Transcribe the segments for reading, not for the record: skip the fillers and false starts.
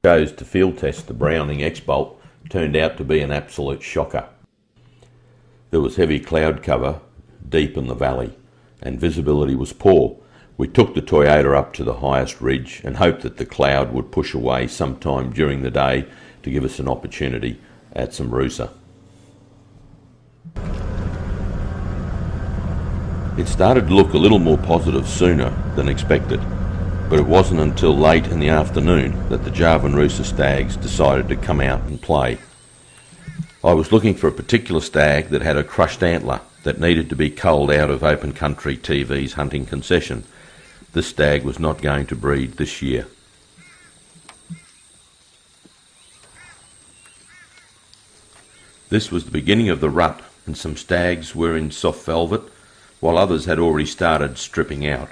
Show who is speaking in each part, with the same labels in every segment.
Speaker 1: Chose to field test the Browning X-Bolt turned out to be an absolute shocker. There was heavy cloud cover deep in the valley and visibility was poor. We took the Toyota up to the highest ridge and hoped that the cloud would push away sometime during the day to give us an opportunity at some Roosa. It started to look a little more positive sooner than expected, but it wasn't until late in the afternoon that the Jarvan Roosa stags decided to come out and play. I was looking for a particular stag that had a crushed antler that needed to be culled out of Open Country TV's hunting concession. This stag was not going to breed this year. This was the beginning of the rut, and some stags were in soft velvet, while others had already started stripping out.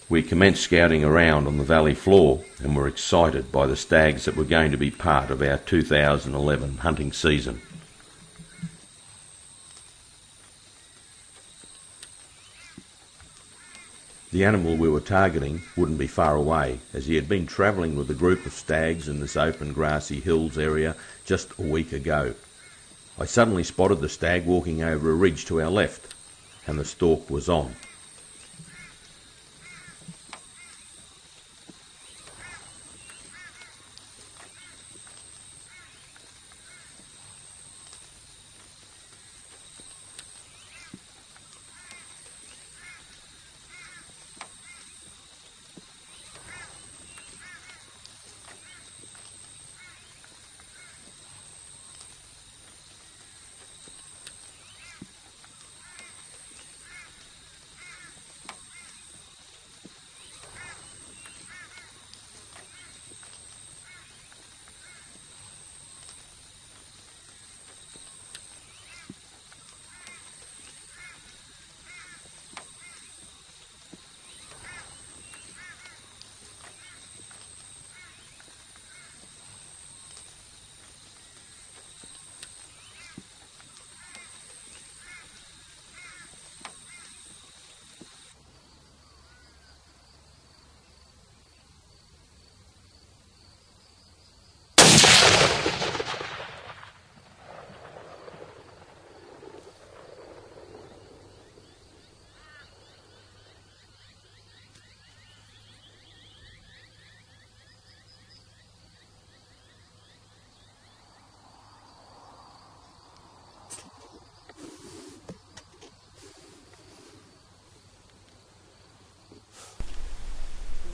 Speaker 1: We commenced scouting around on the valley floor and were excited by the stags that were going to be part of our 2011 hunting season. The animal we were targeting wouldn't be far away, as he had been travelling with a group of stags in this open grassy hills area just a week ago. I suddenly spotted the stag walking over a ridge to our left, and the stalk was on.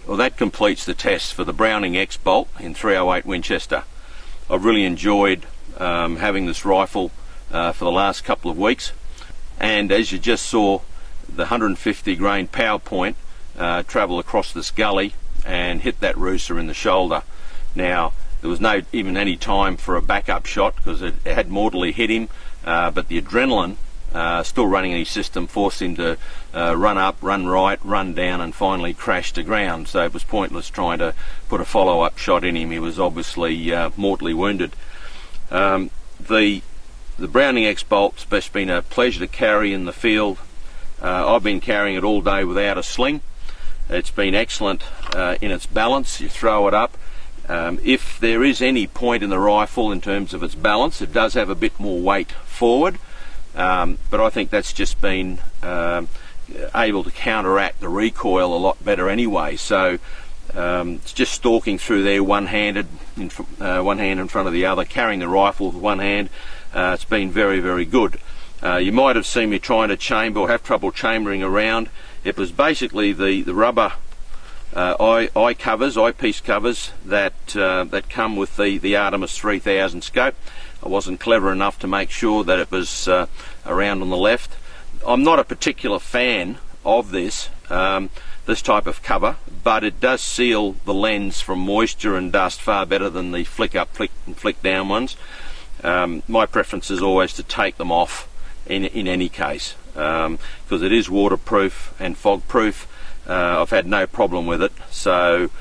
Speaker 1: Well, that completes the test for the Browning X-Bolt in 308 Winchester. I've really enjoyed having this rifle for the last couple of weeks, and as you just saw, the 150 grain power point travel across this gully and hit that rooster in the shoulder. Now, there was no even any time for a backup shot because it had mortally hit him, but the adrenaline still running in his system forced him to run up, run right, run down, and finally crash to ground. So it was pointless trying to put a follow-up shot in him. He was obviously mortally wounded. The Browning X-Bolt's been a pleasure to carry in the field. I've been carrying it all day without a sling. It's been excellent in its balance. You throw it up. If there is any point in the rifle in terms of its balance, it does have a bit more weight forward. But I think that's just been able to counteract the recoil a lot better anyway. So it's just stalking through there one-handed, one hand in front of the other, carrying the rifle with one hand. It's been very, very good. You might have seen me trying to chamber or have trouble chambering around. It was basically the rubber eyepiece covers that come with the Artemis 3000 scope. I wasn't clever enough to make sure that it was around on the left. I'm not a particular fan of this type of cover, but it does seal the lens from moisture and dust far better than the flick up, flick and flick down ones. My preference is always to take them off in any case, because it is waterproof and fog proof. I've had no problem with it, so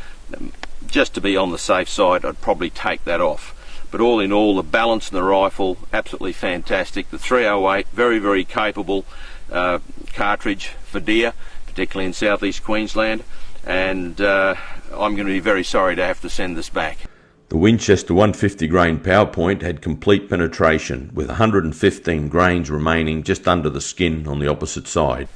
Speaker 1: just to be on the safe side, I'd probably take that off. But all in all, the balance in the rifle, absolutely fantastic. The 308, very, very capable cartridge for deer, particularly in southeast Queensland, and I'm going to be very sorry to have to send this back. The Winchester 150 grain PowerPoint had complete penetration, with 115 grains remaining just under the skin on the opposite side.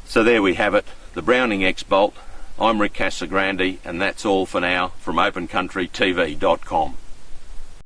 Speaker 1: So there we have it, the Browning X-Bolt. I'm Rick Casagrande, and that's all for now from OpenCountryTV.com.